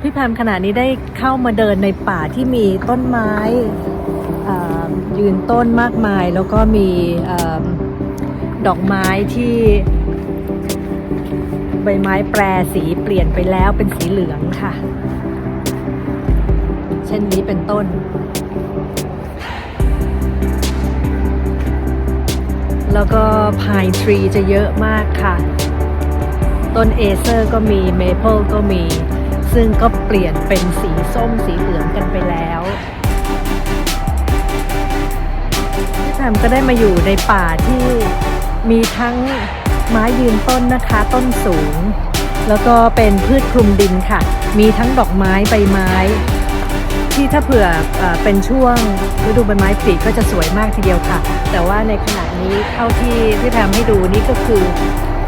พี่แพมขณะนี้ได้เข้ามาเดินในป่าที่มีต้นไม้ยืนต้นมากมายแล้วก็มีดอกไม้ที่ใบไม้แปรสีเปลี่ยนไปแล้วเป็นสีเหลืองค่ะเช่นนี้เป็นต้นแล้วก็พายทรีจะเยอะมากค่ะต้นเอเซอร์ก็มีเมเปิลก็มีซึ่งก็เปลี่ยนเป็นสีส้มสีเหลืองกันไปแล้วพี่แพมก็ได้มาอยู่ในป่าที่มีทั้งไม้ยืนต้นนะคะต้นสูงแล้วก็เป็นพืชคลุมดินค่ะมีทั้งดอกไม้ใบไม้ที่ถ้าเผื่อเป็นช่วงฤดูใบไม้ผลิก็จะสวยมากทีเดียวค่ะแต่ว่าในขณะนี้เท่าที่พี่แพมให้ดูนี่ก็คือ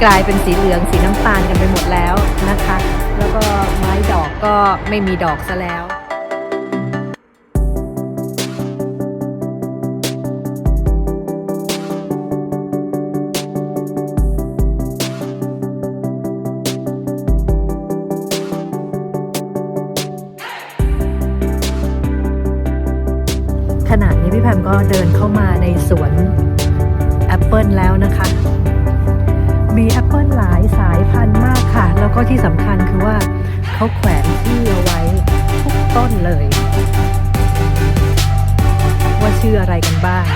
กลายเป็นสีเหลืองสีน้ำตาลกันไปหมดแล้วนะคะแล้วก็ไม้ดอกก็ไม่มีดอกซะแล้วขณะนี้พี่แพมก็เดินเข้ามาในสวนแอปเปิลแล้วนะคะมีแอปเปิลหลายสายพันธุ์มากค่ะแล้วก็ที่สำคัญคือว่าเขาแขวนชื่อเอาไว้ทุกต้นเลยว่าชื่ออะไรกันบ้าง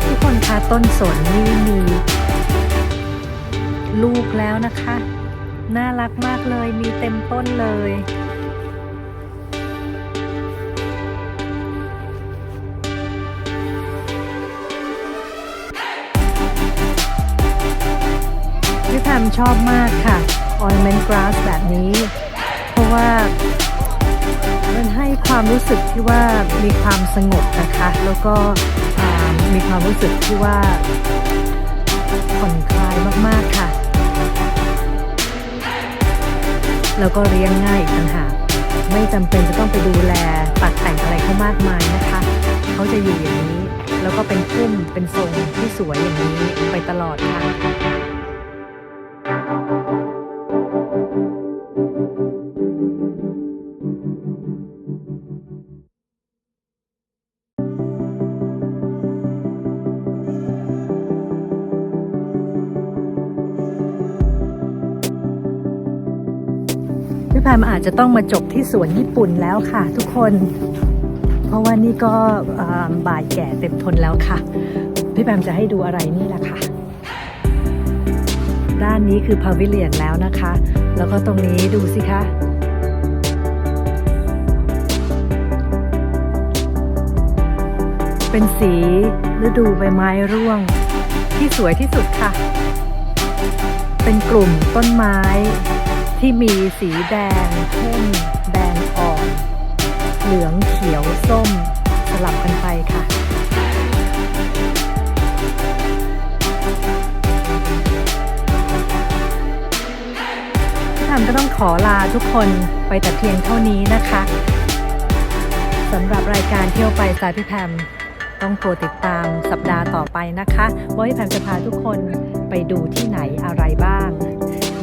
ทุกคนคะต้นสนนี่มีลูกแล้วนะคะน่ารักมากเลยมีเต็มต้นเลยพี่แพมชอบมากค่ะ ornament grass แบบนี้เพราะว่ามันให้ความรู้สึกที่ว่ามีความสงบนะคะแล้วก็มีความรู้สึกที่ว่าผ่อนคลายมากๆค่ะแล้วก็เลี้ยงง่ายอีกต่างหากไม่จำเป็นจะต้องไปดูแลตัดแต่งอะไรเขามากมายนะคะเขาจะอยู่อย่างนี้แล้วก็เป็นพุ่มเป็นทรงที่สวยอย่างนี้ไปตลอดค่ะพี่แพมอาจจะต้องมาจบที่สวนญี่ปุ่นแล้วค่ะทุกคนเพราะว่านี่ก็บ่ายแก่เต็มทนแล้วค่ะพี่แพมจะให้ดูอะไรนี่แหละค่ะด้านนี้คือพาวิเลียนแล้วนะคะแล้วก็ตรงนี้ดูสิคะเป็นสีฤดูใบไม้ร่วงที่สวยที่สุดค่ะเป็นกลุ่มต้นไม้ที่มีสีแดงเข้มแดงอ่อนเหลืองเขียวส้มสลับกันไปค่ะพี่แพมก็ต้องขอลาทุกคนไปแต่เพียงเท่านี้นะคะสำหรับรายการเที่ยวไปสไตล์พี่แพมต้องโปรดติดตามสัปดาห์ต่อไปนะคะว่าพี่แพมจะพาทุกคนไปดูที่ไหนอะไรบ้าง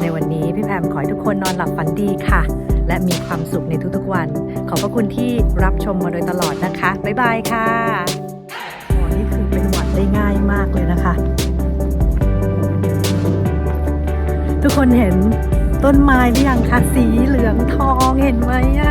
ในวันนี้พี่แพมขอให้ทุกคนนอนหลับฝันดีค่ะและมีความสุขในทุกๆวันขอบพระคุณที่รับชมมาโดยตลอดนะคะบ๊ายบายค่ะนี่คือเป็นหวัดได้ง่ายมากเลยนะคะทุกคนเห็นต้นไม้หรือยังคะสีเหลืองทองเห็นไหมอะ